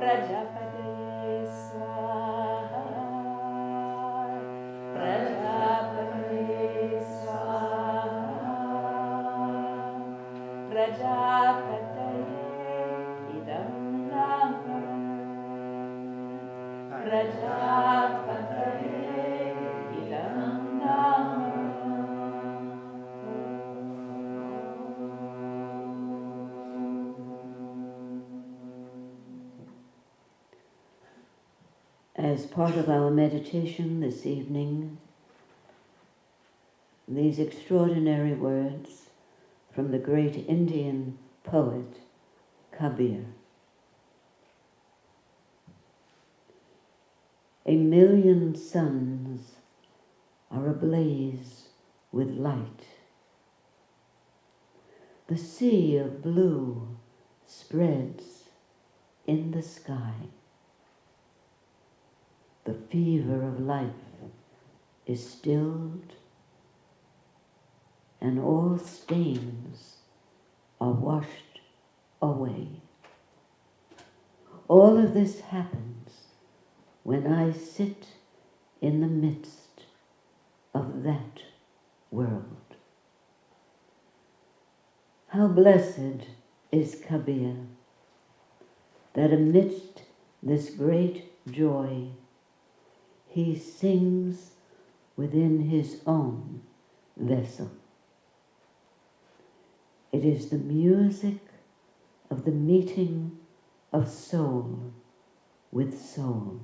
Prajapataye Swaha, Prajapataye Swaha, Prajapataye Idam Namah, Prajapataye Idam Namah. As part of our meditation this evening, these extraordinary words from the great Indian poet Kabir. A million suns are ablaze with light. The sea of blue spreads in the sky. The fever of life is stilled, and all stains are washed away. All of this happens when I sit in the midst of that world. How blessed is Kabir, that amidst this great joy he sings within his own vessel. It is the music of the meeting of soul with soul.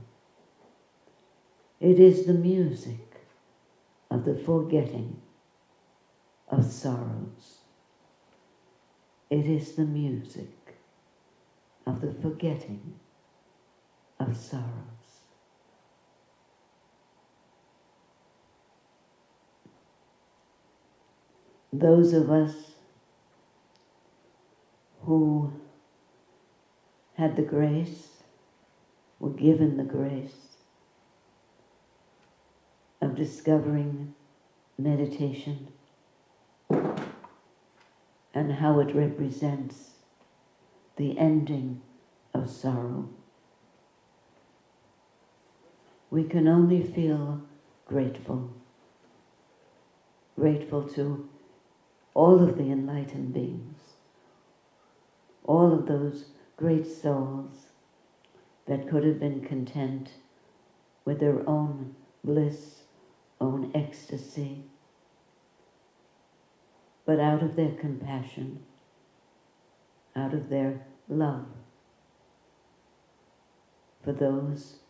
It is the music of the forgetting of sorrows. It is the music of the forgetting of sorrows. Those of us who had the grace, were given the grace of discovering meditation and how it represents the ending of sorrow, we can only feel grateful. Grateful to all of the enlightened beings, all of those great souls that could have been content with their own bliss, own ecstasy, but out of their compassion, out of their love for those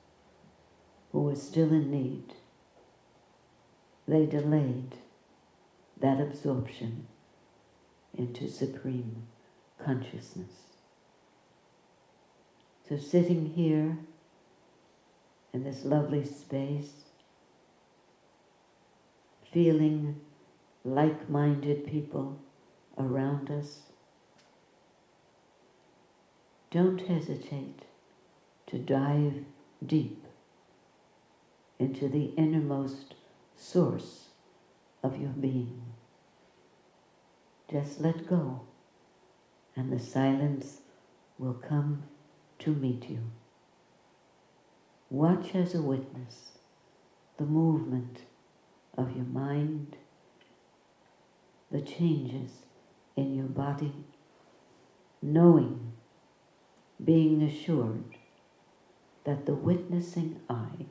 who were still in need, they delayed that absorption into supreme consciousness. So sitting here in this lovely space, feeling like-minded people around us, don't hesitate to dive deep into the innermost source of your being. Just let go, and the silence will come to meet you. Watch as a witness the movement of your mind, the changes in your body, knowing, being assured that the witnessing eye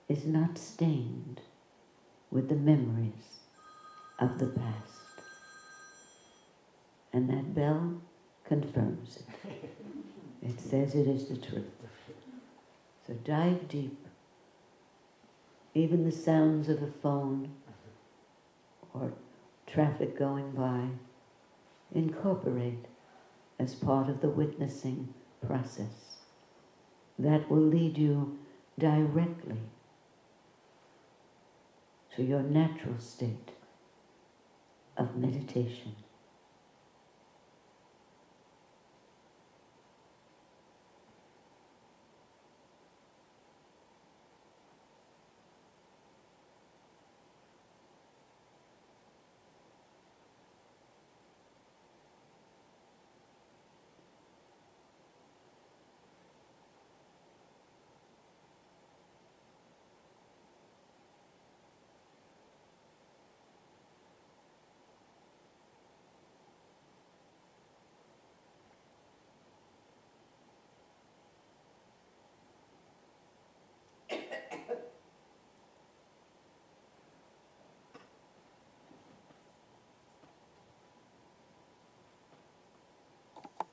is not stained with the memories of the past. And that bell confirms it. It says it is the truth. So dive deep. Even the sounds of a phone or traffic going by, incorporate as part of the witnessing process. That will lead you directly to your natural state of meditation.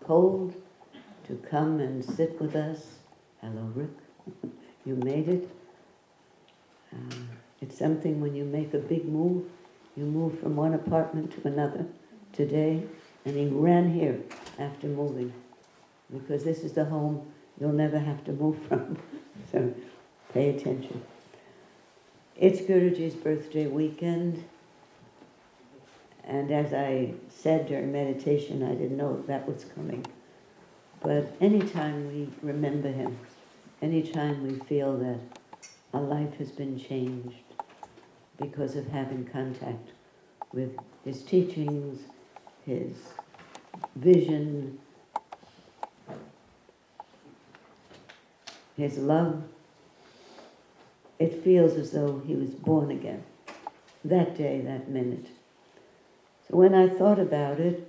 cold to come and sit with us. Hello, Rick. You made it. It's something when you make a big move. You move from one apartment to another today, and he ran here after moving, because this is the home you'll never have to move from. So pay attention. It's Guruji's birthday weekend, and as I said during meditation, I didn't know that was coming. But anytime we remember him, anytime we feel that our life has been changed because of having contact with his teachings, his vision, his love, it feels as though he was born again, that day, that minute. So when I thought about it,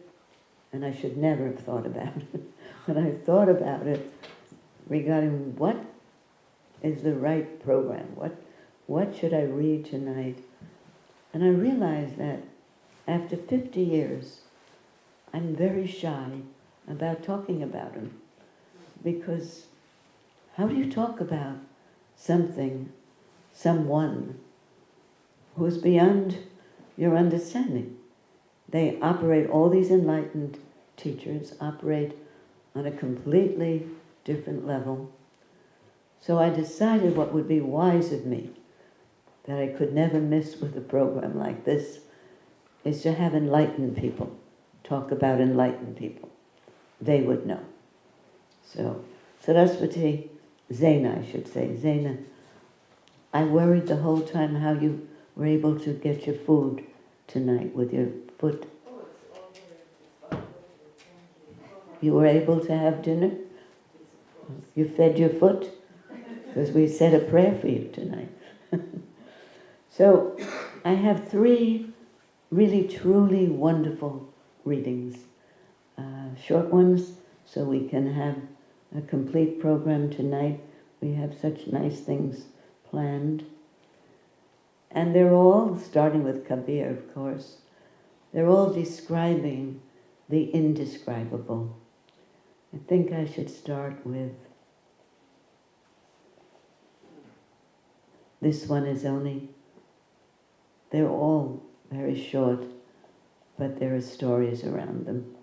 and I should never have thought about it, when I thought about it regarding what is the right program, what should I read tonight, and I realized that after 50 years, I'm very shy about talking about him, because how do you talk about something, someone who's beyond your understanding? They operate, all these enlightened teachers operate on a completely different level. So I decided what would be wise of me, that I could never miss with a program like this, is to have enlightened people talk about enlightened people. They would know. So, Saraswati, Zaina, I should say, Zaina, I worried the whole time how you were able to get your food tonight with your foot. You were able to have dinner? You fed your foot? Because we said a prayer for you tonight. So I have 3 really, truly wonderful readings. Short ones, so we can have a complete program tonight. We have such nice things planned. And they're all, starting with Kabir, of course, they're all describing the indescribable. I think I should start with, this one is only, they're all very short, but there are stories around them.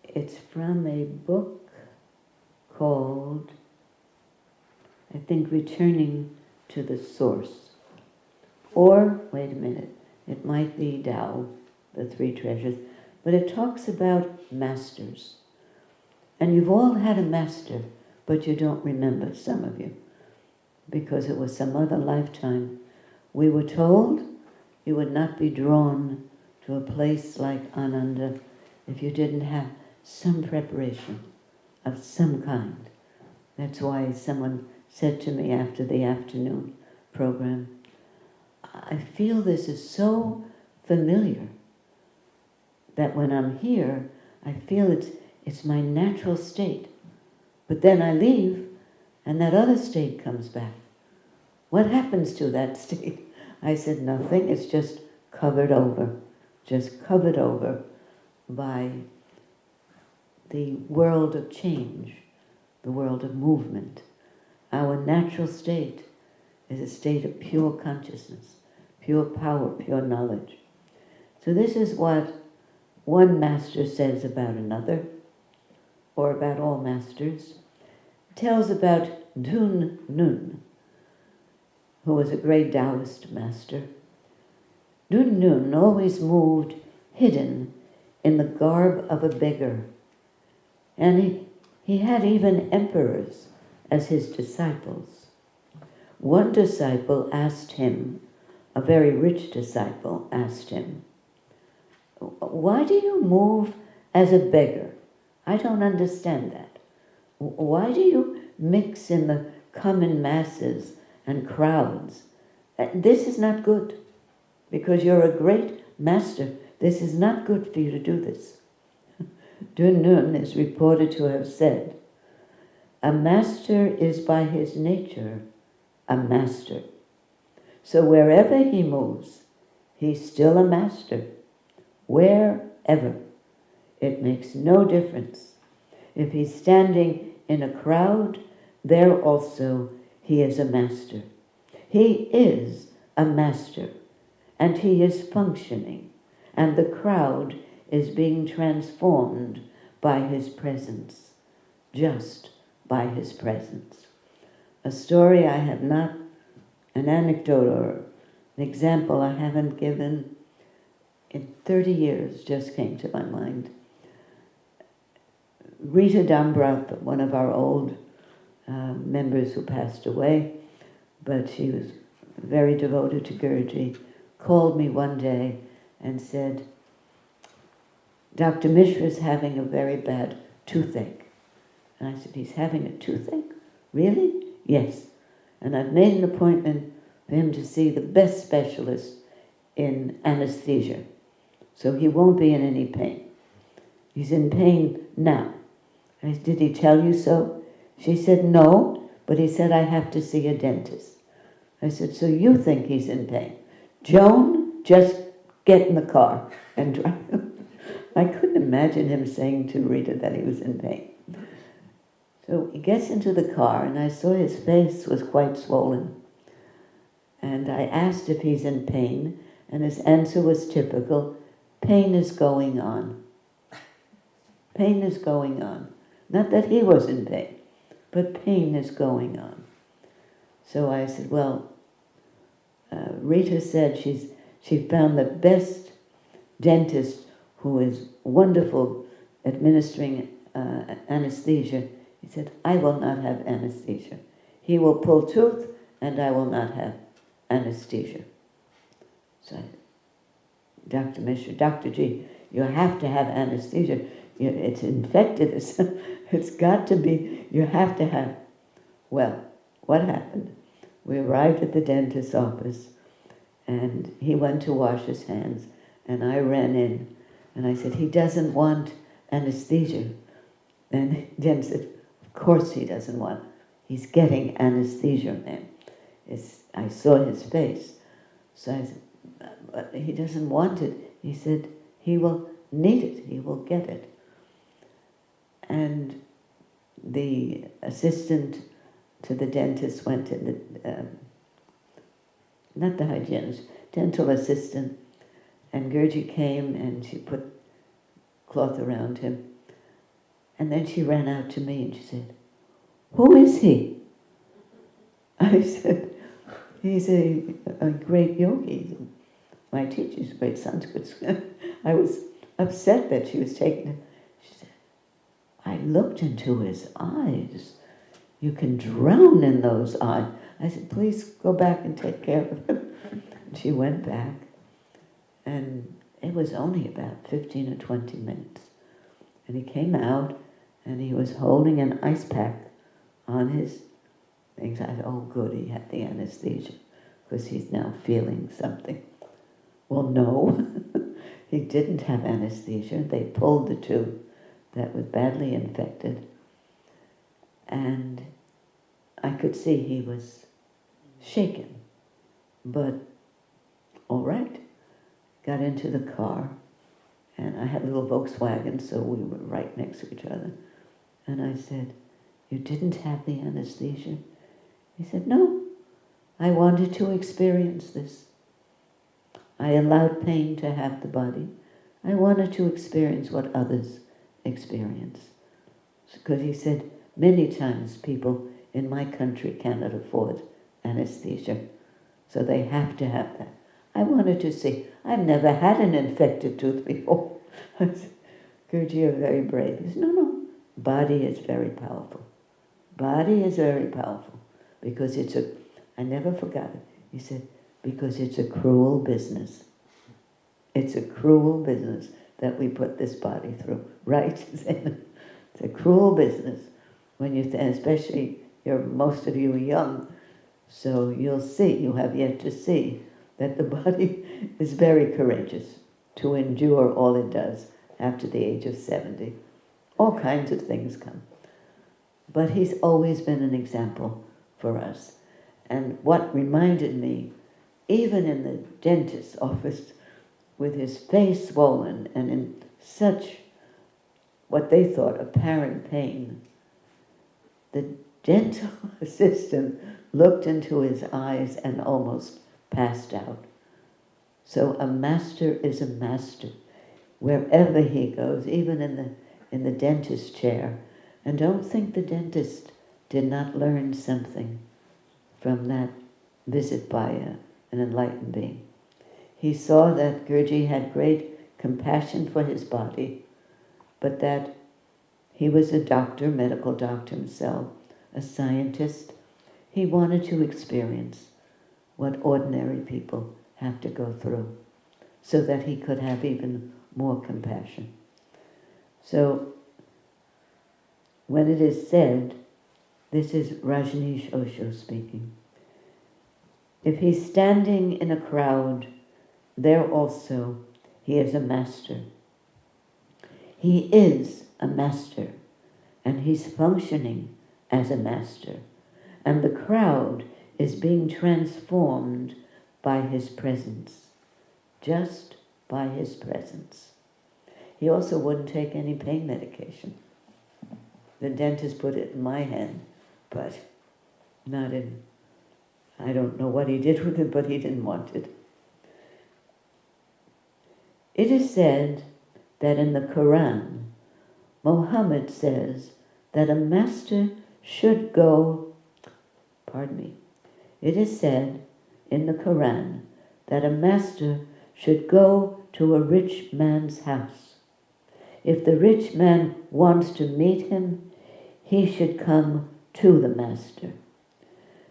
It's from a book called, I think, Returning to the Source. Or, wait a minute, it might be Tao, the 3 treasures, but it talks about masters. And you've all had a master, but you don't remember, some of you, because it was some other lifetime. We were told you would not be drawn to a place like Ananda if you didn't have some preparation of some kind. That's why someone said to me after the afternoon program, I feel this is so familiar that when I'm here, I feel it's my natural state. But then I leave, and that other state comes back. What happens to that state? I said, nothing, it's just covered over by the world of change, the world of movement. Our natural state is a state of pure consciousness, pure power, pure knowledge. So this is what one master says about another, or about all masters. It tells about Dun Nun, who was a great Taoist master. Dun Nun always moved hidden in the garb of a beggar. And he had even emperors as his disciples. One disciple asked him, a very rich disciple asked him, why do you move as a beggar? I don't understand that. Why do you mix in the common masses and crowds? This is not good, because you're a great master. This is not good for you to do this. Dun Nun is reported to have said, a master is by his nature a master. So wherever he moves, he's still a master. wherever. It makes no difference. If he's standing in a crowd, there also he is a master. He is a master, and he is functioning, and the crowd is being transformed by his presence, just by his presence. A story I have not, an anecdote or an example I haven't given in 30 years just came to my mind. Rita Dambrath, one of our old members who passed away, but she was very devoted to Guruji, called me one day and said, Dr. Mishra is having a very bad toothache. And I said, he's having a toothache? Really? Yes. And I've made an appointment for him to see the best specialist in anesthesia. So he won't be in any pain. He's in pain now. I said, did he tell you so? She said, no, but he said, I have to see a dentist. I said, so you think he's in pain? Joan, just get in the car and drive. I couldn't imagine him saying to Rita that he was in pain. So he gets into the car, and I saw his face was quite swollen. And I asked if he's in pain, and his answer was typical, pain is going on. Pain is going on. Not that he was in pain, but pain is going on. So I said, well, Rita said she found the best dentist who is wonderful administering anesthesia. He said, I will not have anesthesia. He will pull tooth and I will not have anesthesia. So I said, Dr. Mishra, Dr. G, you have to have anesthesia. It's infected. It's got to be, you have to have. Well, what happened? We arrived at the dentist's office and he went to wash his hands and I ran in and I said, he doesn't want anesthesia. And the dentist said, of course he doesn't want. He's getting anesthesia, ma'am. I saw his face. So I said, but he doesn't want it. He said, he will need it. He will get it. And the assistant to the dentist went to the, not the hygienist, dental assistant, and Guruji came and she put cloth around him. And then she ran out to me and she said, who is he? I said, he's a great yogi. My teacher's a great Sanskrit. I was upset that she was taking it. She said, I looked into his eyes. You can drown in those eyes. I said, please go back and take care of him. And she went back, and it was only about 15 or 20 minutes. And he came out, and he was holding an ice pack on his things. I said, oh good, he had the anesthesia, because he's now feeling something. Well, no, he didn't have anesthesia. They pulled the tooth that was badly infected. And I could see he was shaken. But, all right, got into the car. And I had a little Volkswagen, so we were right next to each other. And I said, you didn't have the anesthesia? He said, no, I wanted to experience this. I allowed pain to have the body. I wanted to experience what others experience. Because he said, many times people in my country cannot afford anesthesia, so they have to have that. I wanted to see. I've never had an infected tooth before. I said, Guruji, you're very brave. He said, no, body is very powerful. Body is very powerful because it's a, I never forgot it. He said, because it's a cruel business. It's a cruel business that we put this body through, right? It's a cruel business. When you, especially, most of you are young, so you'll see, you have yet to see, that the body is very courageous to endure all it does after the age of 70. All kinds of things come. But he's always been an example for us. And what reminded me, even in the dentist's office, with his face swollen and in such, what they thought, apparent pain. The dental assistant looked into his eyes and almost passed out. So a master is a master wherever he goes, even in the dentist chair. And don't think the dentist did not learn something from that visit by an enlightened being. He saw that Guruji had great compassion for his body, but that he was a doctor, medical doctor himself, a scientist. He wanted to experience what ordinary people have to go through so that he could have even more compassion. So when it is said, this is Rajneesh Osho speaking, if he's standing in a crowd, there also he is a master. He is a master, and he's functioning as a master. And the crowd is being transformed by his presence, just by his presence. He also wouldn't take any pain medication. The dentist put it in my hand, but not in, I don't know what he did with it, but he didn't want it. It is said that in the Quran, Muhammad says that a master should go, it is said in the Quran that a master should go to a rich man's house. If the rich man wants to meet him, he should come to the master.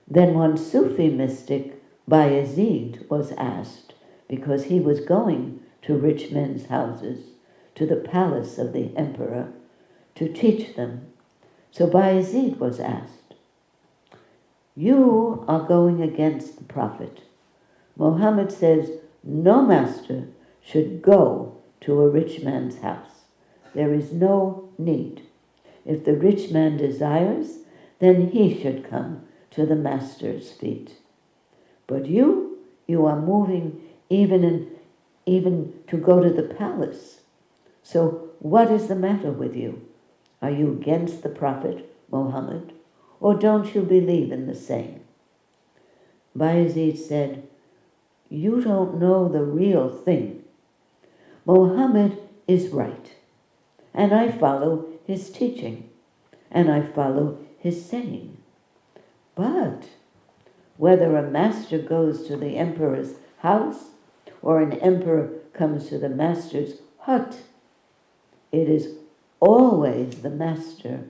Then one Sufi mystic, Bayezid, was asked, because he was going to rich men's houses, to the palace of the emperor, to teach them. So Bayezid was asked, you are going against the Prophet. Muhammad says no master should go to a rich man's house. There is no need. If the rich man desires, then he should come to the master's feet. But you are moving even to go to the palace. So what is the matter with you? Are you against the Prophet Muhammad? Or don't you believe in the same? Bayezid said, you don't know the real thing. Muhammad is right, and I follow his teaching, and I follow his saying. But whether a master goes to the emperor's house or an emperor comes to the master's hut, it is always the master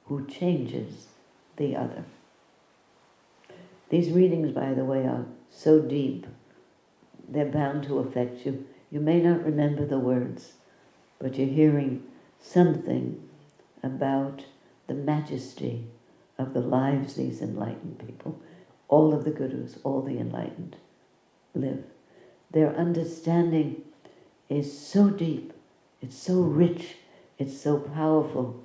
who changes the other. These readings, by the way, are so deep, they're bound to affect you. You may not remember the words, but you're hearing something about the majesty of the lives these enlightened people, all of the gurus, all the enlightened, live. Their understanding is so deep, it's so rich, it's so powerful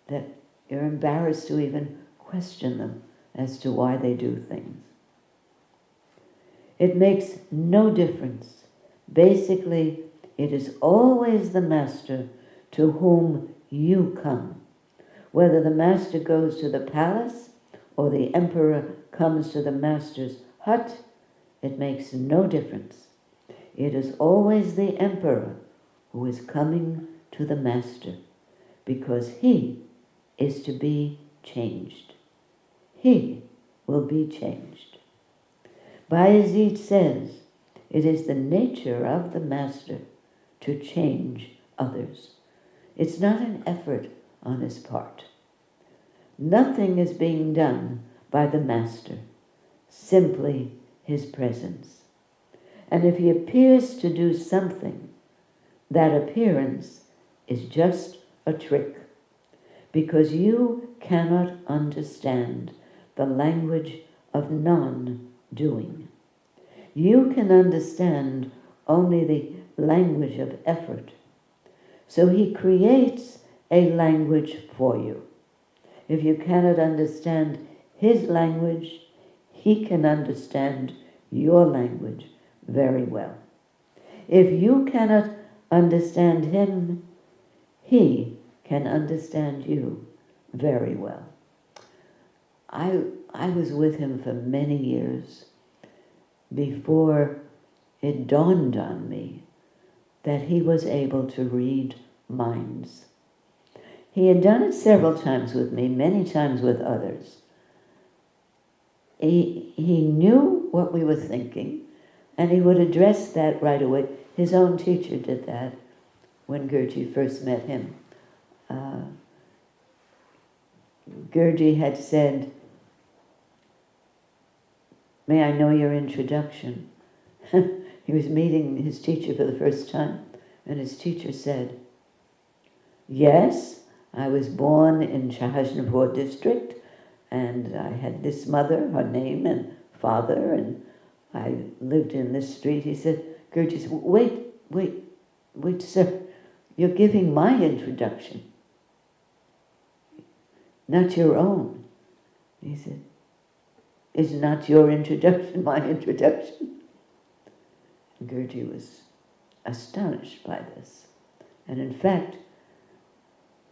that you're embarrassed to even question them as to why they do things. It makes no difference. Basically, it is always the master to whom you come. Whether the master goes to the palace or the emperor comes to the master's hut, it makes no difference. It is always the emperor who is coming to the master, because he is to be changed. He will be changed. Bayezid says it is the nature of the master to change others. It's not an effort on his part. Nothing is being done by the master, simply his presence. And if he appears to do something, that appearance is just a trick, because you cannot understand the language of non-doing. You can understand only the language of effort. So he creates a language for you. If you cannot understand his language, he can understand your language very well. if you cannot understand him, he can understand you very well. I was with him for many years before it dawned on me that he was able to read minds. He had done it several times with me, many times with others. He knew what we were thinking, and he would address that right away. His own teacher did that when Guruji first met him. Guruji had said, "May I know your introduction?" He was meeting his teacher for the first time, and his teacher said, "Yes, I was born in Shahajnapur district, and I had this mother, her name, and father, and I lived in this street." He said, Guruji said, wait, sir, you're giving my introduction, not your own." He said, "Is not your introduction my introduction?" And Guruji was astonished by this. And in fact,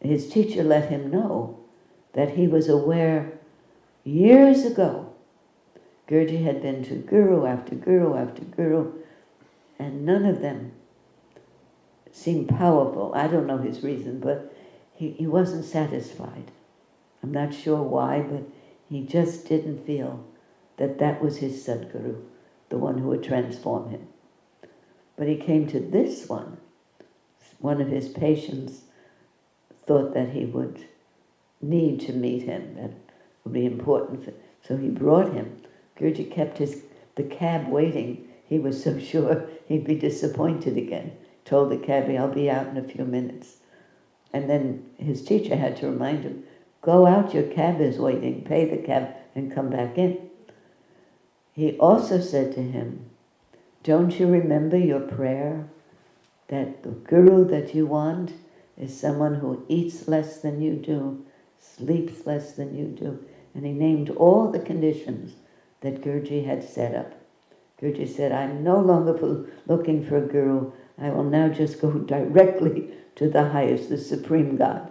his teacher let him know that he was aware years ago, Guruji had been to guru after guru after guru, and none of them seemed powerful. I don't know his reason, but he wasn't satisfied. I'm not sure why, but he just didn't feel that that was his Sadguru, the one who would transform him. But he came to this one. One of his patients thought that he would need to meet him, that would be important. So he brought him. Guruji kept the cab waiting. He was so sure he'd be disappointed again. Told the cabbie, "I'll be out in a few minutes." And then his teacher had to remind him, "Go out, your cab is waiting, pay the cab and come back in." He also said to him, "Don't you remember your prayer that the guru that you want is someone who eats less than you do, sleeps less than you do?" And he named all the conditions that Guruji had set up. Guruji said, "I'm no longer looking for a guru. I will now just go directly to the highest, the Supreme God."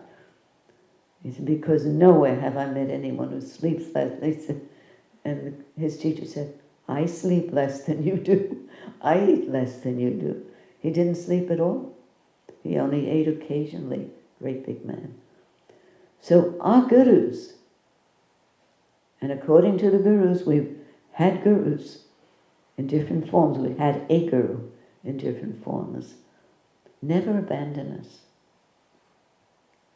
He said, "Because nowhere have I met anyone who sleeps less." He said, and his teacher said, "I sleep less than you do. I eat less than you do." He didn't sleep at all. He only ate occasionally. Great big man. So our gurus, and according to the gurus, we've had gurus in different forms. We had a guru in different forms. Never abandon us.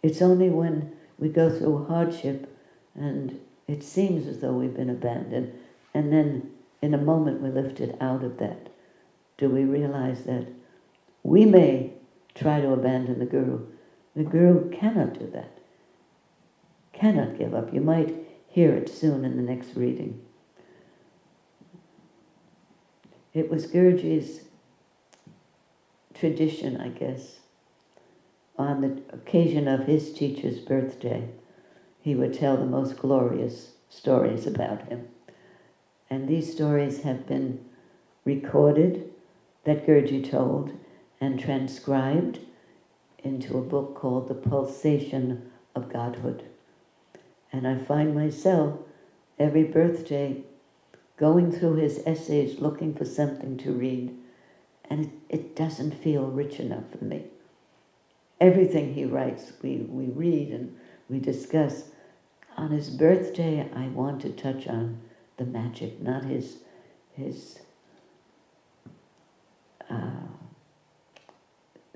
It's only when we go through hardship and it seems as though we've been abandoned, and then in a moment we're lifted out of that, do we realize that we may try to abandon the guru. The guru cannot do that. Cannot give up. You might hear it soon in the next reading. It was Guruji's tradition, I guess, on the occasion of his teacher's birthday, he would tell the most glorious stories about him. And these stories have been recorded, that Guruji told, and transcribed into a book called The Pulsation of Godhood. And I find myself every birthday going through his essays looking for something to read, and it doesn't feel rich enough for me. Everything he writes, we read and we discuss. On his birthday, I want to touch on the magic, not his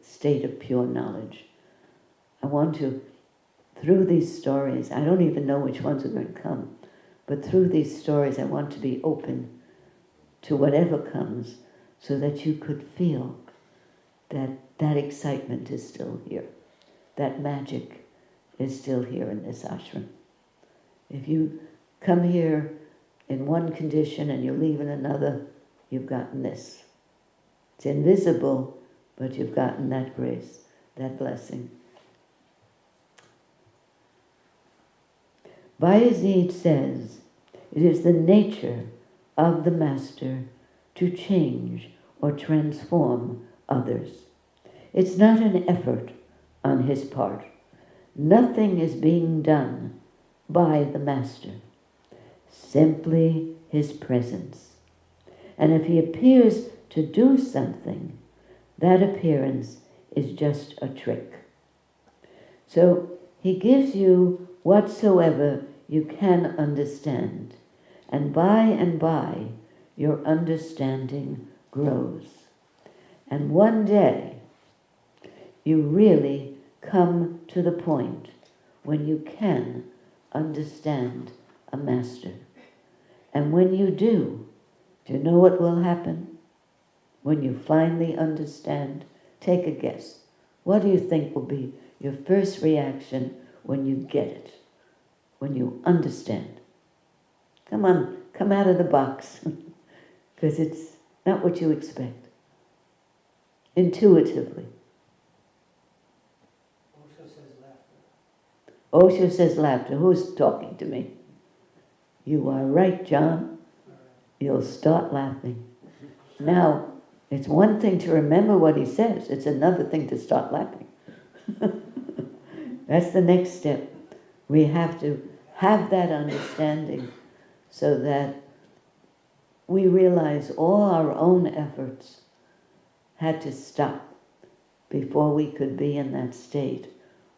state of pure knowledge. I want to, through these stories, I don't even know which ones are going to come, but through these stories I want to be open to whatever comes so that you could feel that that excitement is still here. That magic is still here in this ashram. If you come here in one condition and you leave in another, you've gotten this. It's invisible, but you've gotten that grace, that blessing. Bayezid says, it is the nature of the master to change or transform others. It's not an effort on his part. Nothing is being done by the Master. Simply his presence. And if he appears to do something, that appearance is just a trick. So he gives you whatsoever you can understand. And by, your understanding grows. And one day, you really come to the point when you can understand a master. And when you do you know what will happen? When you finally understand, take a guess. What do you think will be your first reaction when you get it? When you understand? Come on, come out of the box. Because it's not what you expect. Intuitively. Osho says laughter. Osho says laughter. Who's talking to me? You are right, John. You'll start laughing. Now, it's one thing to remember what he says. It's another thing to start laughing. That's the next step. We have to have that understanding so that we realize all our own efforts had to stop before we could be in that state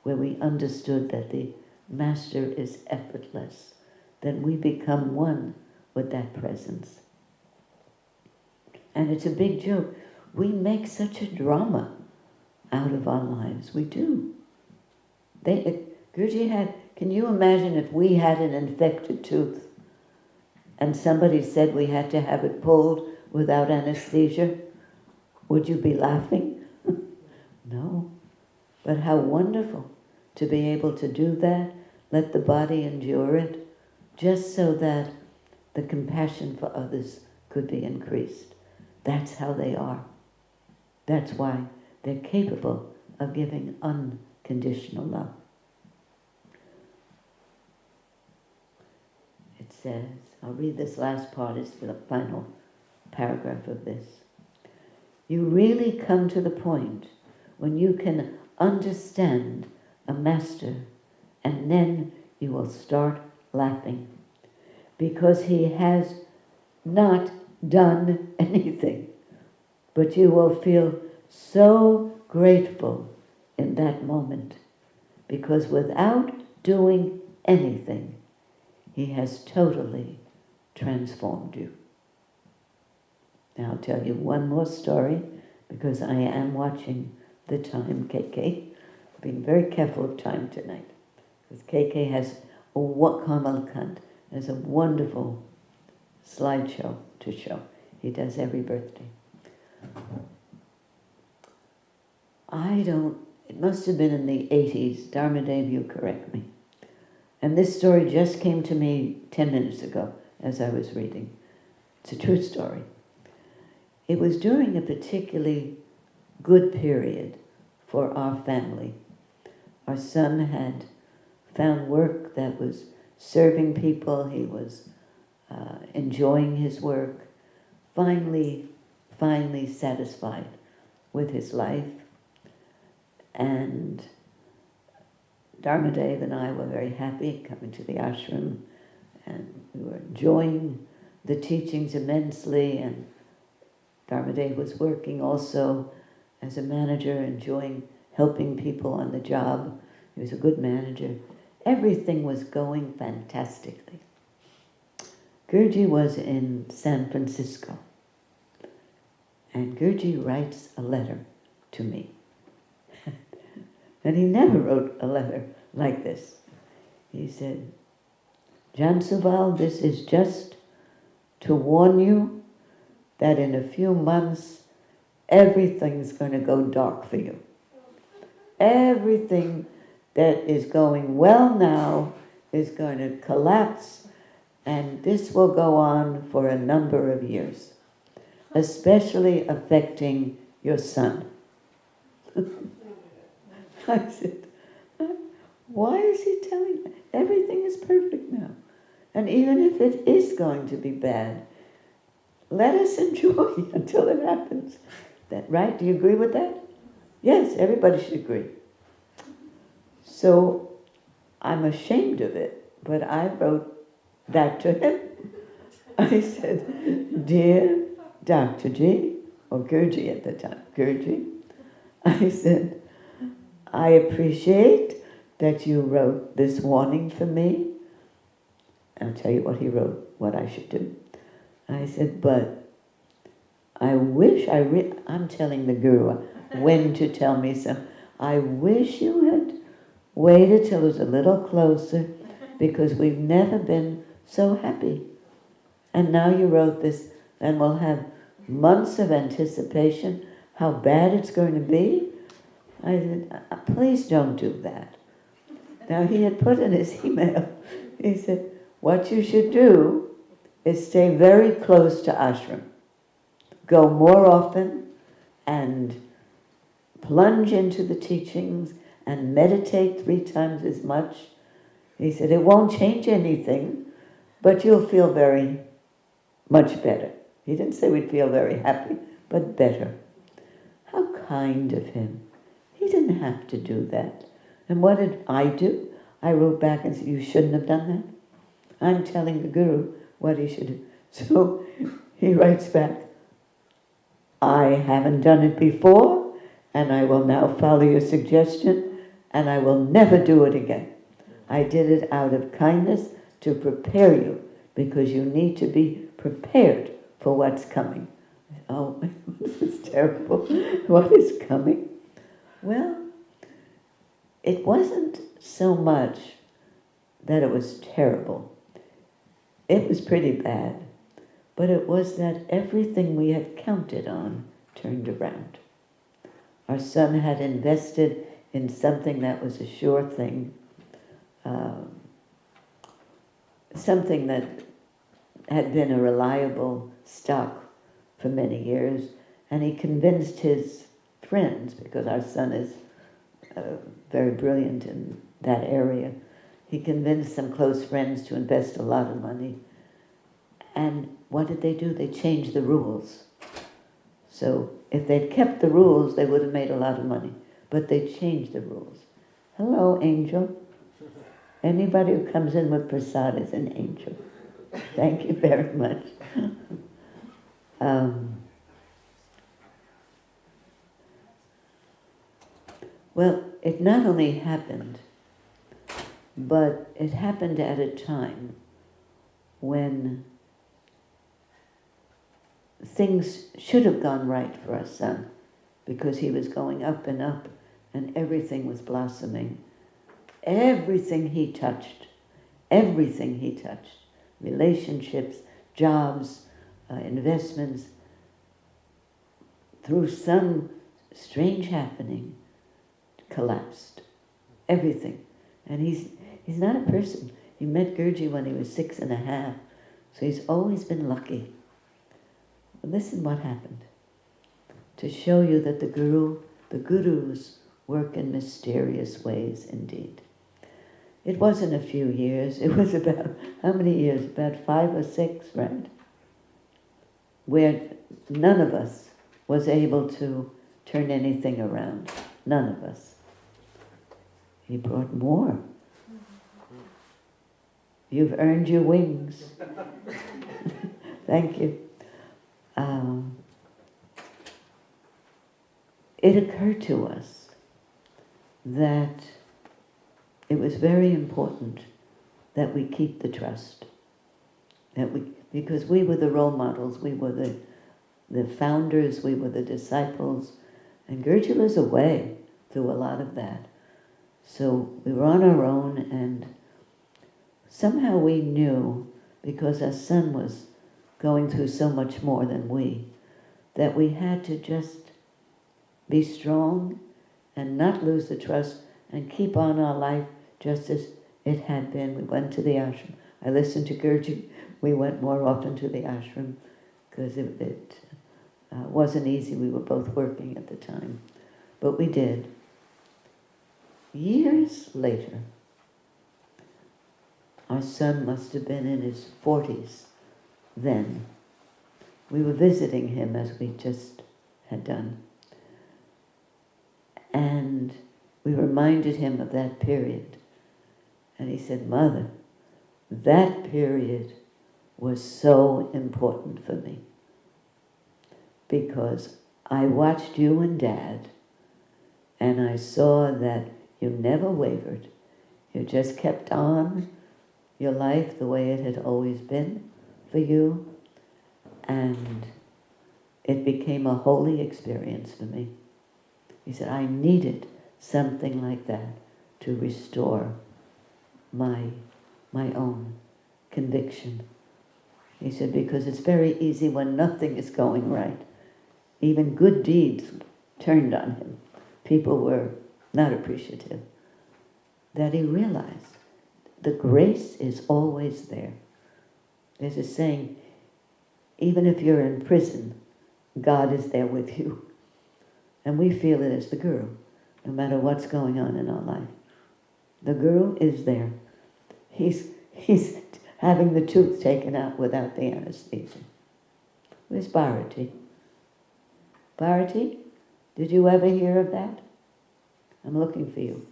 where we understood that the Master is effortless. Then we become one with that presence. And it's a big joke. We make such a drama out of our lives. We do. Guruji had, can you imagine if we had an infected tooth and somebody said we had to have it pulled without anesthesia? Would you be laughing? No. But how wonderful to be able to do that, let the body endure it, just so that the compassion for others could be increased. That's how they are. That's why they're capable of giving unconditional love. It says, I'll read this last part, it's the final paragraph of this. You really come to the point when you can understand a master, and then you will start laughing, because he has not done anything, but you will feel so grateful in that moment, because without doing anything, he has totally transformed you. Now I'll tell you one more story, because I am watching the time, KK. Being very careful of time tonight, because KK has Kamalkand has a wonderful slideshow to show. He does every birthday. It must have been in the 80s, Dharmadev, you correct me. And this story just came to me 10 minutes ago as I was reading. It's a true story. It was during a particularly good period for our family. Our son had found work that was serving people. He was enjoying his work, finally satisfied with his life. And Dharmadev and I were very happy coming to the ashram, and we were enjoying the teachings immensely, and Dharmadev was working also as a manager, enjoying helping people on the job. He was a good manager. Everything was going fantastically. Guruji was in San Francisco, and Guruji writes a letter to me. And he never wrote a letter like this. He said, Jansuval, this is just to warn you that in a few months, everything's going to go dark for you. Everything that is going well now is going to collapse, and this will go on for a number of years, especially affecting your son. I said, why is he telling me? Everything is perfect now. And even if it is going to be bad, let us enjoy until it happens. That right? Do you agree with that? Yes, everybody should agree. So I'm ashamed of it, but I wrote that to him. I said, "Dear Dr. G," or Guruji at the time, Guruji, I said, "I appreciate that you wrote this warning for me." I'll tell you what he wrote, what I should do. I said, "But I wish I'm telling the Guru when to tell me so. I wish you had waited till it was a little closer, because we've never been so happy. And now you wrote this, and we'll have months of anticipation how bad it's going to be." I said, "Please don't do that." Now he had put in his email, he said, "What you should do is stay very close to ashram. Go more often and plunge into the teachings and meditate 3 times as much." He said, "It won't change anything, but you'll feel very much better." He didn't say we'd feel very happy, but better. How kind of him. He didn't have to do that. And what did I do? I wrote back and said, "You shouldn't have done that. I'm telling the Guru what he should do." So he writes back, "I haven't done it before, and I will now follow your suggestion, and I will never do it again. I did it out of kindness to prepare you, because you need to be prepared for what's coming." Oh, this is terrible. What is coming? Well, it wasn't so much that it was terrible. It was pretty bad. But it was that everything we had counted on turned around. Our son had invested in something that was a sure thing, something that had been a reliable stock for many years, and he convinced his friends, because our son is very brilliant in that area, he convinced some close friends to invest a lot of money. And what did they do? They changed the rules. So if they'd kept the rules, they would have made a lot of money. But they changed the rules. Hello, angel. Anybody who comes in with prasad is an angel. Thank you very much. Well, it not only happened, but it happened at a time when things should have gone right for our son, because he was going up and everything was blossoming. Everything he touched, relationships, jobs, investments, through some strange happening, collapsed. Everything. And he's not a person. He met Guruji when he was 6.5, so he's always been lucky. But listen what happened. To show you that the Gurus work in mysterious ways indeed. It wasn't a few years. It was about, how many years? About 5 or 6, right? Where none of us was able to turn anything around. None of us. He brought more. You've earned your wings. Thank you. It occurred to us that it was very important that we keep the trust. Because we were the role models, we were the founders, we were the disciples, and Guruji was away through a lot of that. So we were on our own, and somehow we knew, because our son was going through so much more than we, that we had to just be strong and not lose the trust and keep on our life just as it had been. We went to the ashram. I listened to Guruji. We went more often to the ashram because it wasn't easy. We were both working at the time. But we did. Years later, our son must have been in his 40s then. We were visiting him, as we just had done. And we reminded him of that period. And he said, Mother, that period was so important for me because I watched you and Dad and I saw that you never wavered. You just kept on your life the way it had always been for you, and it became a holy experience for me. He said, I needed something like that to restore my own conviction. He said, because it's very easy when nothing is going right. Even good deeds turned on him. People were not appreciative. That he realized the grace is always there. There's a saying, even if you're in prison, God is there with you. And we feel it as the Guru, no matter what's going on in our life. The Guru is there. He's having the tooth taken out without the anesthesia. Where's Bharati? Bharati, did you ever hear of that? I'm looking for you.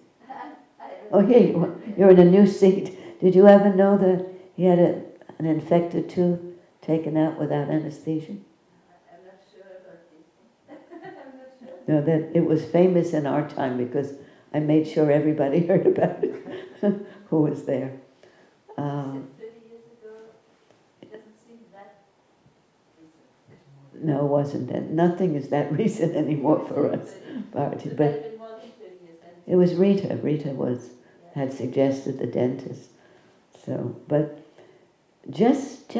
Oh, here you are. You're in a new seat. Did you ever know that he had an infected tooth taken out without anesthesia? I'm not sure about this. I'm not sure. No, that it was famous in our time because I made sure everybody heard about it who was there. 30 years ago, it doesn't seem that recent. No, it wasn't that. Nothing is that recent anymore for us, Bharati. It But had been more than 30 years. it was Rita. Rita had suggested the dentist. So, but just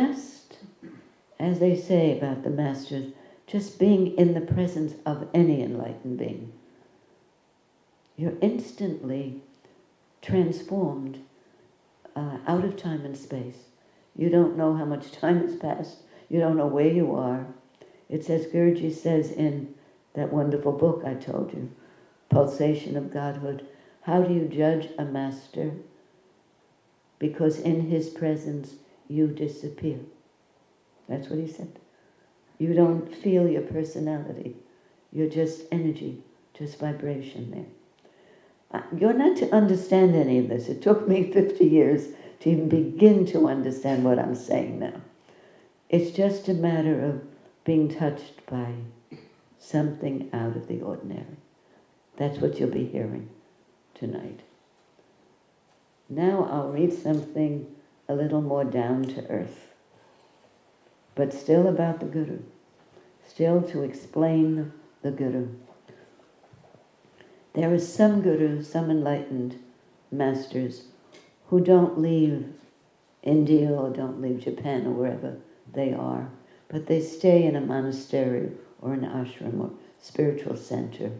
as they say about the masters, just being in the presence of any enlightened being, you're instantly transformed out of time and space. You don't know how much time has passed. You don't know where you are. It's as Guruji says in that wonderful book I told you, Pulsation of Godhood. How do you judge a master? Because in his presence you disappear. That's what he said. You don't feel your personality. You're just energy, just vibration there. You're not to understand any of this. It took me 50 years to even begin to understand what I'm saying now. It's just a matter of being touched by something out of the ordinary. That's what you'll be hearing tonight. Now I'll read something a little more down to earth, but still about the Guru, still to explain the Guru. There are some gurus, some enlightened masters who don't leave India or don't leave Japan or wherever they are, but they stay in a monastery or an ashram or spiritual center.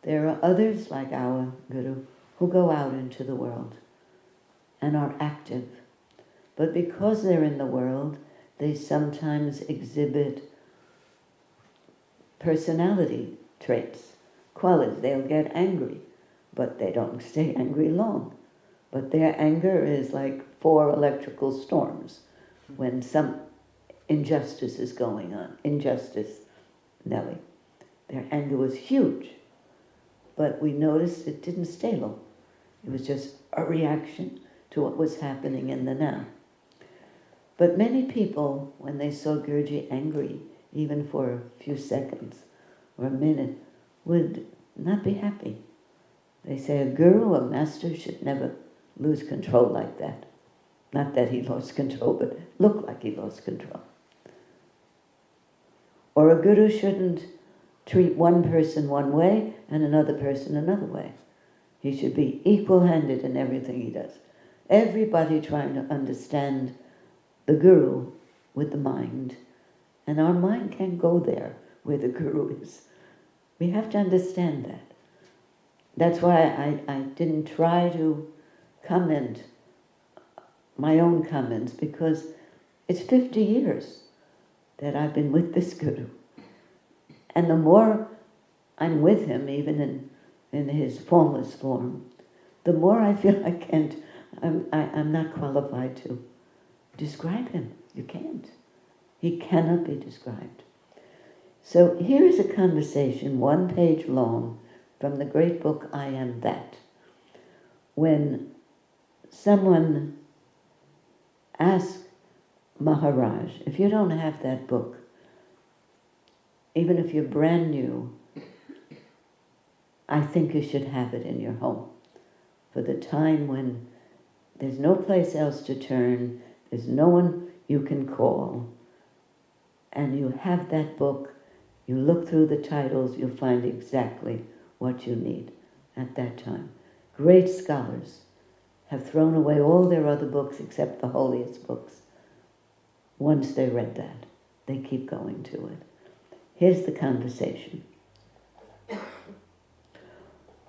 There are others, like our Guru, who go out into the world and are active. But because they're in the world, they sometimes exhibit personality traits, qualities. They'll get angry, but they don't stay angry long. But their anger is like 4 electrical storms when some injustice is going on. Injustice, Nellie. Their anger was huge. But we noticed it didn't stay long. It was just a reaction to what was happening in the now. But many people, when they saw Guruji angry, even for a few seconds or a minute, would not be happy. They say a guru, a master, should never lose control like that. Not that he lost control, but look like he lost control. Or a guru shouldn't treat one person one way and another person another way. He should be equal-handed in everything he does. Everybody trying to understand the Guru with the mind. And our mind can't go there where the Guru is. We have to understand that. That's why I didn't try to comment my own comments, because it's 50 years that I've been with this Guru. And the more I'm with him, even in his formless form, the more I feel I'm not qualified to describe him. You can't. He cannot be described. So here is a conversation, 1 page long, from the great book I Am That. When someone asked Maharaj, if you don't have that book, even if you're brand new, I think you should have it in your home. For the time when there's no place else to turn, there's no one you can call, and you have that book, you look through the titles, you'll find exactly what you need at that time. Great scholars have thrown away all their other books except the holiest books. Once they read that, they keep going to it. Here's the conversation.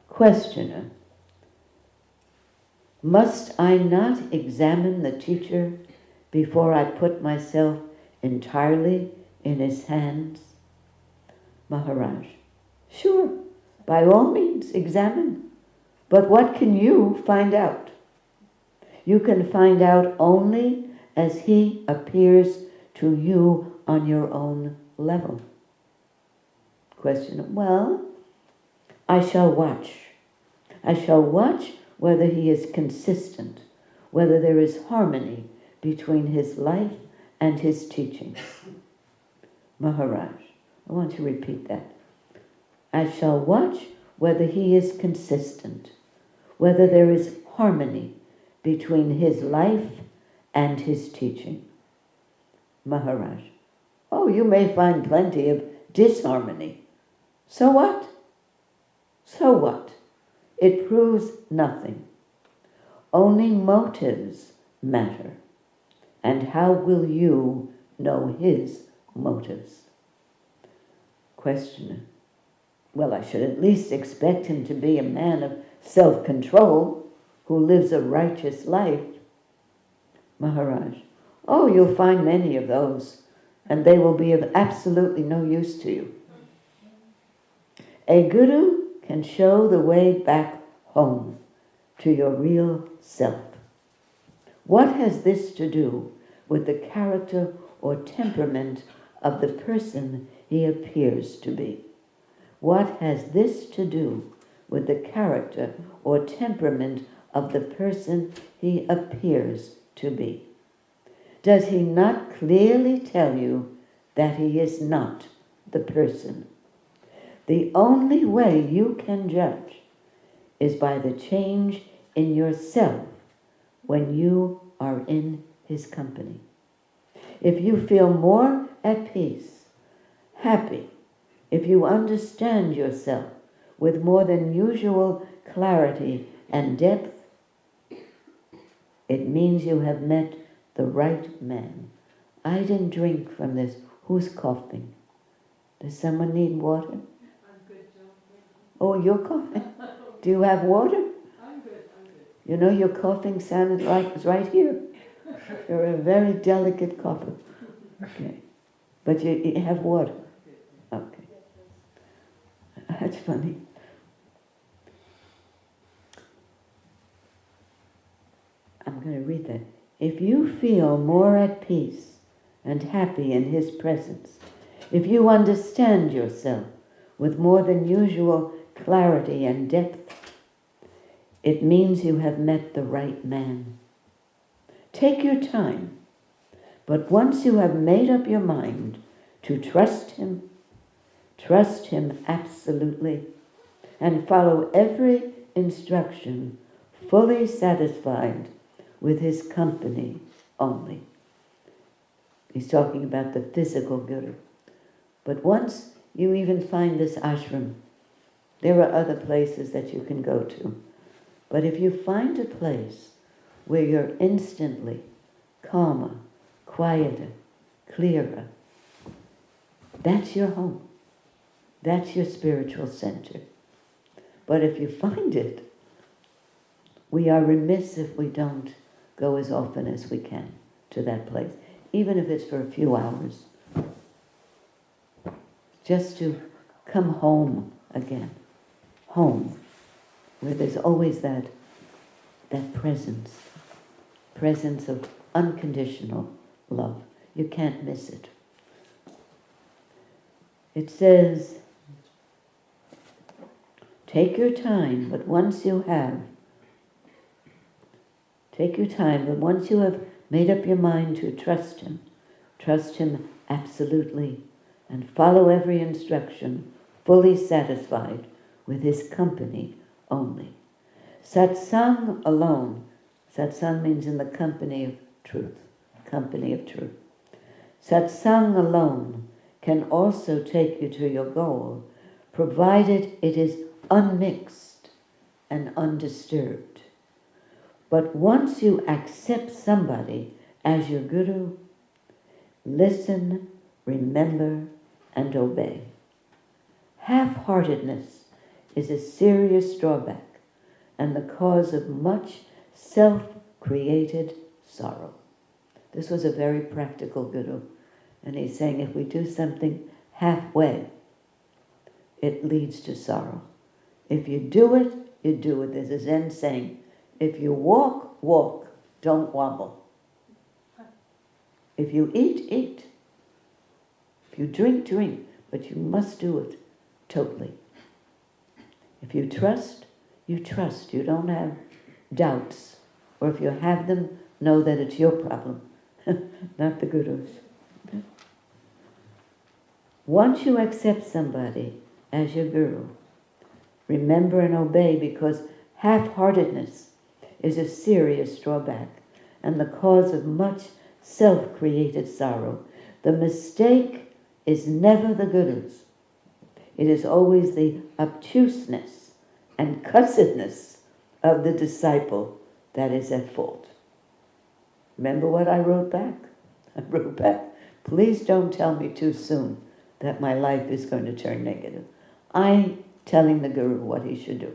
Questioner: must I not examine the teacher before I put myself entirely in his hands? Maharaj: sure, by all means, examine. But what can you find out? You can find out only as he appears to you on your own level. Questioner: well, I shall watch. I shall watch whether he is consistent, whether there is harmony between his life and his teachings. Maharaj: I want to repeat that. I shall watch whether he is consistent, whether there is harmony between his life and his teaching. Maharaj: oh, you may find plenty of disharmony. So what? So what? It proves nothing. Only motives matter. And how will you know his motives? Questioner: well, I should at least expect him to be a man of self-control who lives a righteous life. Maharaj: oh, you'll find many of those, and they will be of absolutely no use to you. A guru can show the way back home to your real self. What has this to do with the character or temperament of the person he appears to be? What has this to do with the character or temperament of the person he appears to be? Does he not clearly tell you that he is not the person? The only way you can judge is by the change in yourself when you are in his company. If you feel more at peace, happy, if you understand yourself with more than usual clarity and depth, it means you have met the right man. I didn't drink from this. Who's coughing? Does someone need water? I'm good, John. Oh, you're coughing. Do you have water? I'm good. You know, your coughing sounded like it's right here. You're a very delicate cougher. Okay. But you have water. Okay. That's funny. I'm going to read that. If you feel more at peace and happy in his presence, if you understand yourself with more than usual clarity and depth, it means you have met the right man. Take your time, but once you have made up your mind to trust him absolutely, and follow every instruction fully satisfied with his company only. He's talking about the physical guru. But once you even find this ashram, there are other places that you can go to. But if you find a place where you're instantly calmer, quieter, clearer, that's your home. That's your spiritual center. But if you find it, we are remiss if we don't go as often as we can to that place, even if it's for a few hours. Just to come home again. Home, where there's always that presence of unconditional love. You can't miss it. It says, take your time, but once you have, take your time, but once you have made up your mind to trust Him absolutely, and follow every instruction, fully satisfied with His company only. Satsang alone, satsang means in the company of truth, company of truth. Satsang alone can also take you to your goal, provided it is unmixed and undisturbed. But once you accept somebody as your guru, listen, remember, and obey. Half-heartedness is a serious drawback and the cause of much self-created sorrow. This was a very practical guru, and he's saying if we do something halfway, it leads to sorrow. If you do it, you do it. There's a Zen saying, if you walk, walk, don't wobble. If you eat, eat. If you drink, drink, but you must do it totally. If you trust, you trust. You don't have doubts. Or if you have them, know that it's your problem, not the Guru's. Once you accept somebody as your Guru, remember and obey, because half-heartedness is a serious drawback and the cause of much self-created sorrow. The mistake is never the Guru's. It is always the obtuseness and cussedness of the disciple that is at fault. Remember what I wrote back? I wrote back, please don't tell me too soon that my life is going to turn negative. I'm telling the Guru what he should do.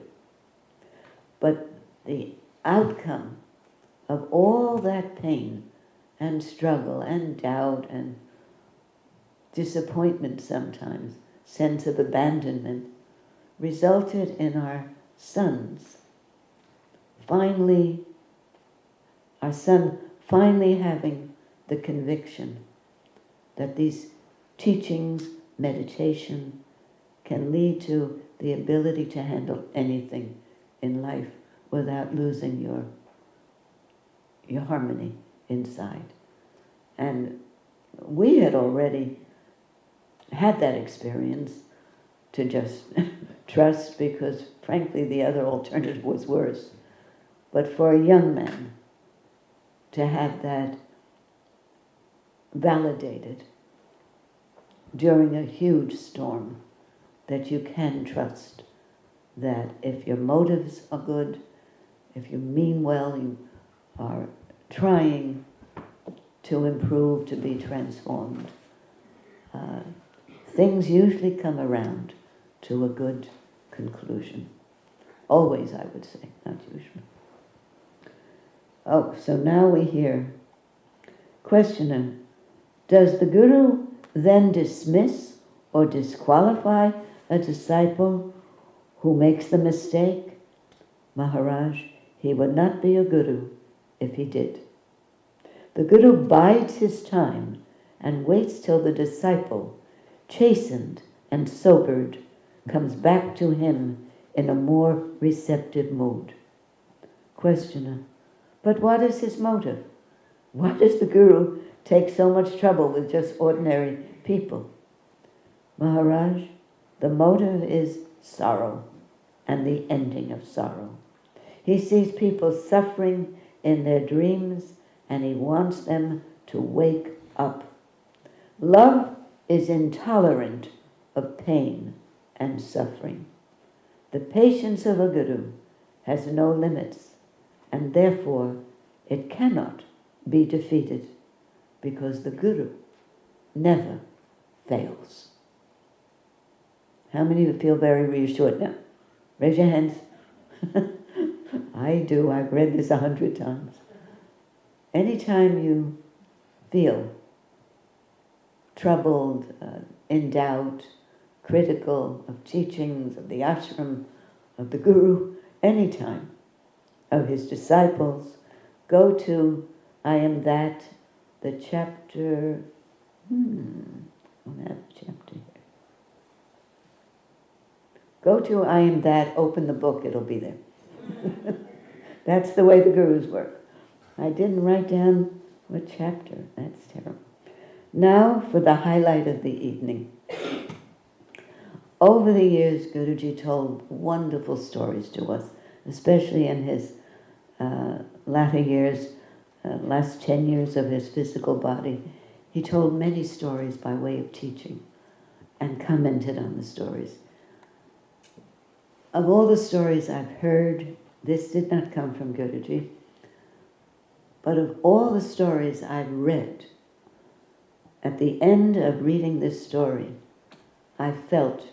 But the outcome of all that pain and struggle and doubt and disappointment sometimes, sense of abandonment, resulted in our sons finally having the conviction that these teachings, meditation, can lead to the ability to handle anything in life without losing your harmony inside. And we had already had that experience to just trust, because frankly the other alternative was worse. But for a young man to have that validated during a huge storm, that you can trust that if your motives are good, if you mean well, you are trying to improve, to be transformed, things usually come around to a good conclusion. Always, I would say, not usually. Oh, so now we hear. Questioner, does the Guru then dismiss or disqualify a disciple who makes the mistake? Maharaj, he would not be a Guru if he did. The Guru bides his time and waits till the disciple, chastened and sobered, comes back to him in a more receptive mood. Questioner, but what is his motive? Why does the Guru take so much trouble with just ordinary people? Maharaj, the motive is sorrow and the ending of sorrow. He sees people suffering in their dreams and he wants them to wake up. Love is intolerant of pain and suffering. The patience of a Guru has no limits, and therefore it cannot be defeated, because the Guru never fails. How many of you feel very reassured now? Raise your hands. I do. I've read this 100 times. Anytime you feel troubled, in doubt, critical of teachings, of the ashram, of the Guru, anytime, of his disciples, go to I Am That, the chapter, I don't have the chapter here. Go to I am that, open the book, it'll be there. That's the way the gurus work. I didn't write down what chapter. That's terrible. Now for the highlight of the evening. Over the years, Guruji told wonderful stories to us, especially in his latter years, last 10 years of his physical body. He told many stories by way of teaching and commented on the stories. Of all the stories I've heard, this did not come from Guruji, but of all the stories I've read, at the end of reading this story, I felt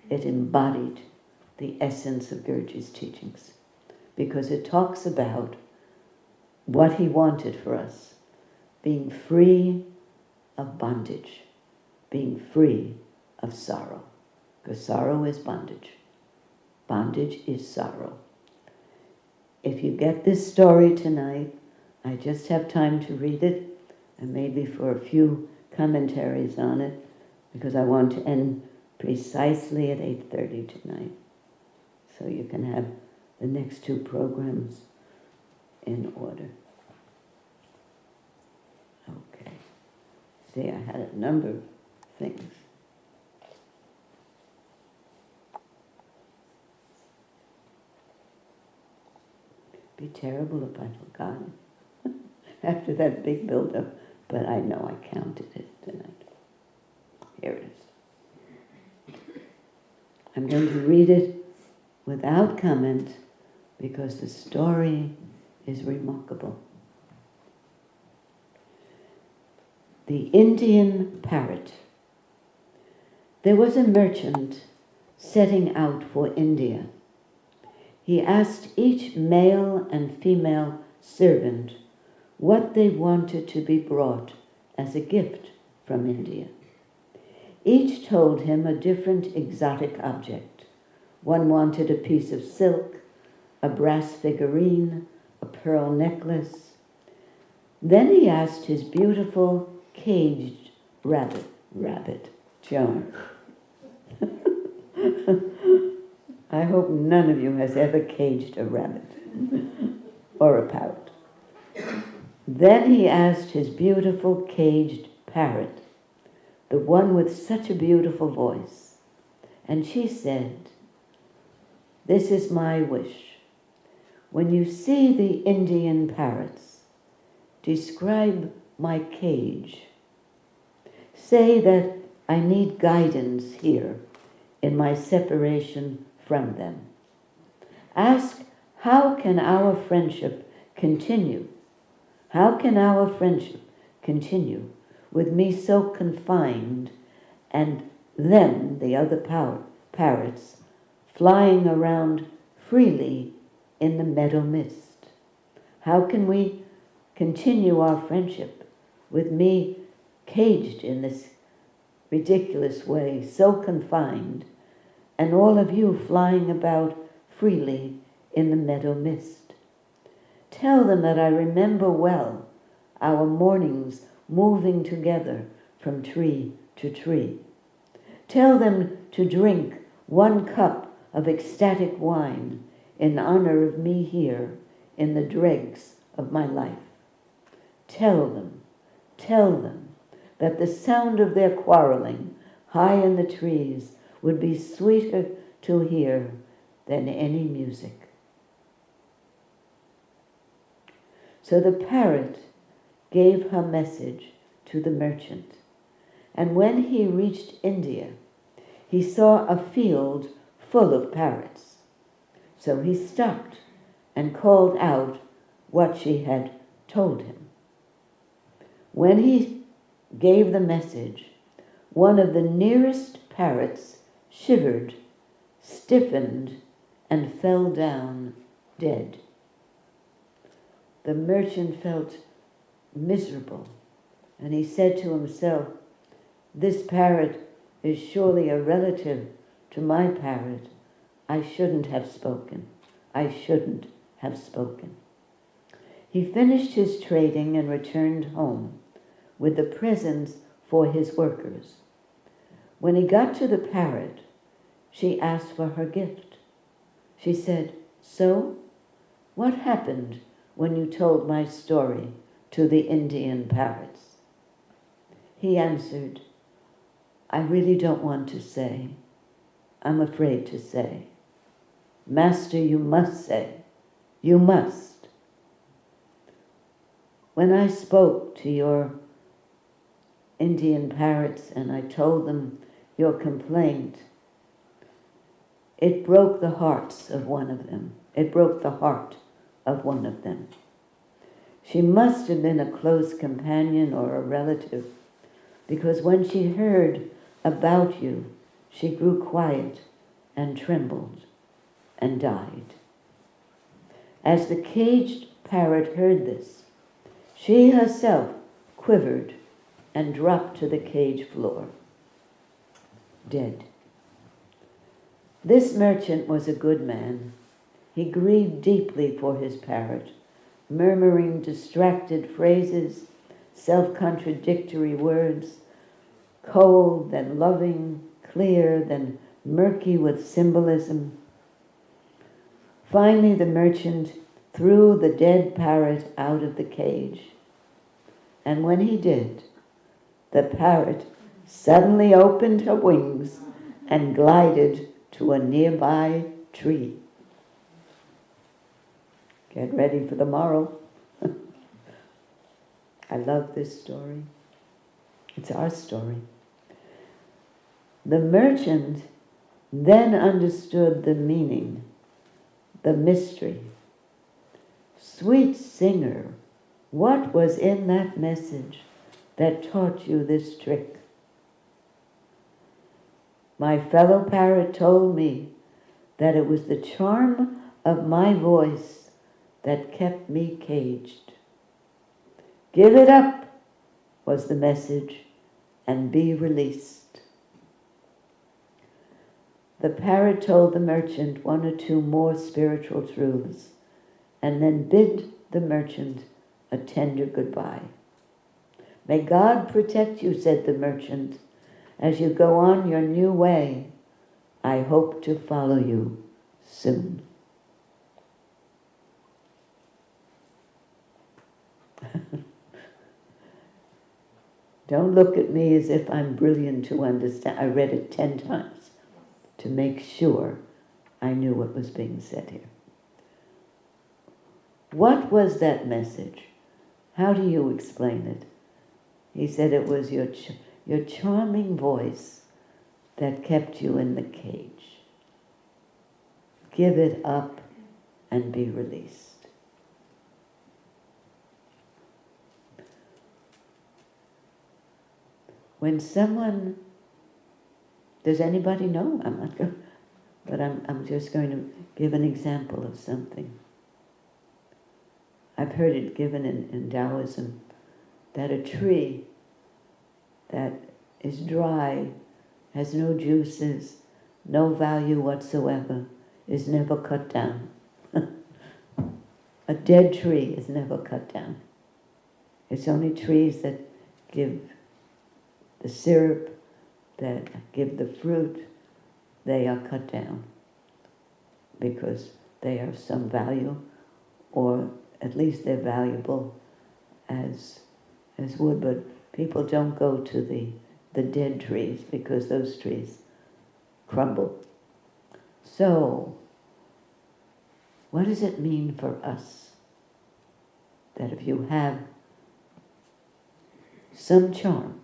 it embodied the essence of Guruji's teachings, because it talks about what he wanted for us, being free of bondage, being free of sorrow, because sorrow is bondage. Bondage is sorrow. If you get this story tonight, I just have time to read it, and maybe for a few commentaries on it, because I want to end precisely at 8:30 tonight, so you can have the next two programs in order. Okay. See, I had a number of things. It'd be terrible if I forgot it after that big build-up, but I know I counted it tonight. Here it is. I'm going to read it without comment because the story is remarkable. The Indian Parrot. There was a merchant setting out for India. He asked each male and female servant what they wanted to be brought as a gift from India. Each told him a different exotic object. One wanted a piece of silk, a brass figurine, a pearl necklace. Then he asked his beautiful caged rabbit, Joan. I hope none of you has ever caged a rabbit or a parrot. Then he asked his beautiful caged parrot, the one with such a beautiful voice. And she said, "This is my wish. When you see the Indian parrots, describe my cage. Say that I need guidance here in my separation from them. Ask, how can our friendship continue? How can our friendship continue with me so confined and them, the other parrots, flying around freely in the meadow mist? How can we continue our friendship with me caged in this ridiculous way, so confined, and all of you flying about freely in the meadow mist? Tell them that I remember well our mornings moving together from tree to tree. Tell them to drink 1 cup of ecstatic wine in honor of me here in the dregs of my life. Tell them that the sound of their quarreling high in the trees would be sweeter to hear than any music." So the parrot gave her message to the merchant, and when he reached India, he saw a field full of parrots. So he stopped and called out what she had told him. When he gave the message, one of the nearest parrots shivered, stiffened, and fell down dead. The merchant felt miserable, and he said to himself, "This parrot is surely a relative to my parrot. I shouldn't have spoken. I shouldn't have spoken." He finished his trading and returned home with the presents for his workers. When he got to the parrot, she asked for her gift. She said, "So, what happened when you told my story to the Indian parrots?" He answered, "I really don't want to say. I'm afraid to say. Master, you must say. You must. When I spoke to your Indian parrots and I told them your complaint, it broke the hearts of one of them. It broke the heart of one of them. She must have been a close companion or a relative, because when she heard about you, she grew quiet and trembled and died." As the caged parrot heard this, she herself quivered and dropped to the cage floor, dead. This merchant was a good man. He grieved deeply for his parrot, murmuring distracted phrases, self-contradictory words, cold, then loving, clear, then murky with symbolism. Finally, the merchant threw the dead parrot out of the cage. And when he did, the parrot suddenly opened her wings and glided to a nearby tree. Get ready for the moral. I love this story. It's our story. The merchant then understood the meaning, the mystery. Sweet singer, what was in that message that taught you this trick? My fellow parrot told me that it was the charm of my voice that kept me caged. Give it up, was the message, and be released. The parrot told the merchant one or two more spiritual truths, and then bid the merchant a tender goodbye. May God protect you, said the merchant, as you go on your new way. I hope to follow you soon. Don't look at me as if I'm brilliant to understand. I read it 10 times to make sure I knew what was being said here. What was that message? How do you explain it? He said it was your charming voice that kept you in the cage. Give it up and be released. When someone, does anybody know? I'm not going, but I'm just going to give an example of something. I've heard it given in Taoism that a tree that is dry, has no juices, no value whatsoever, is never cut down. A dead tree is never cut down. It's only trees that give the syrup, that give the fruit, they are cut down because they have some value, or at least they're valuable as wood, but people don't go to the dead trees because those trees crumble. So, what does it mean for us that if you have some charm,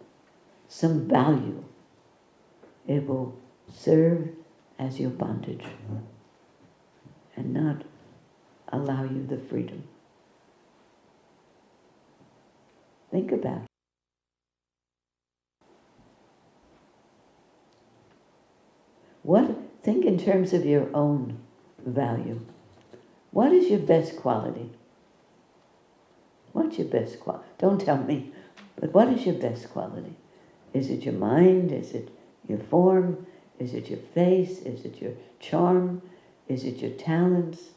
some value, it will serve as your bondage and not allow you the freedom? Think about it. Think in terms of your own value. What is your best quality? What's your best quality? Don't tell me, but what is your best quality? Is it your mind? Is it your form? Is it your face? Is it your charm? Is it your talents?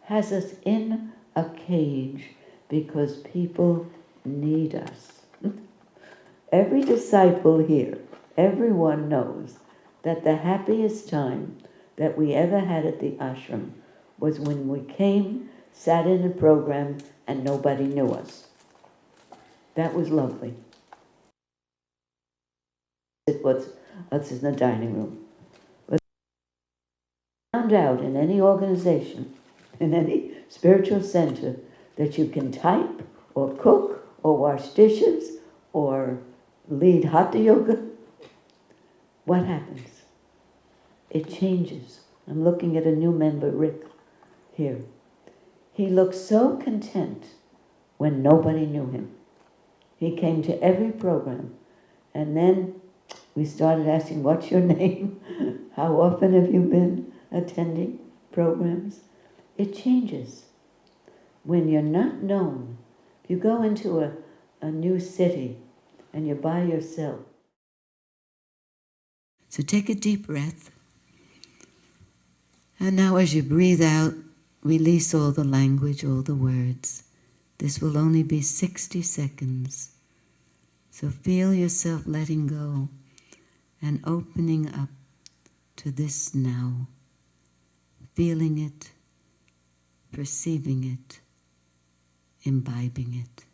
Has us in a cage because people need us. Every disciple here, everyone knows that the happiest time that we ever had at the ashram was when we came, sat in a program, and nobody knew us. That was lovely. It was us in the dining room. But found out in any organization, in any spiritual center, that you can type or cook or wash dishes or lead hatha yoga, what happens? It changes. I'm looking at a new member, Rick, here. He looked so content when nobody knew him. He came to every program, and then we started asking, what's your name? How often have you been attending programs? It changes. When you're not known, if you go into a new city and you're by yourself. So take a deep breath. And now as you breathe out, release all the language, all the words. This will only be 60 seconds. So feel yourself letting go and opening up to this now. Feeling it, perceiving it, imbibing it.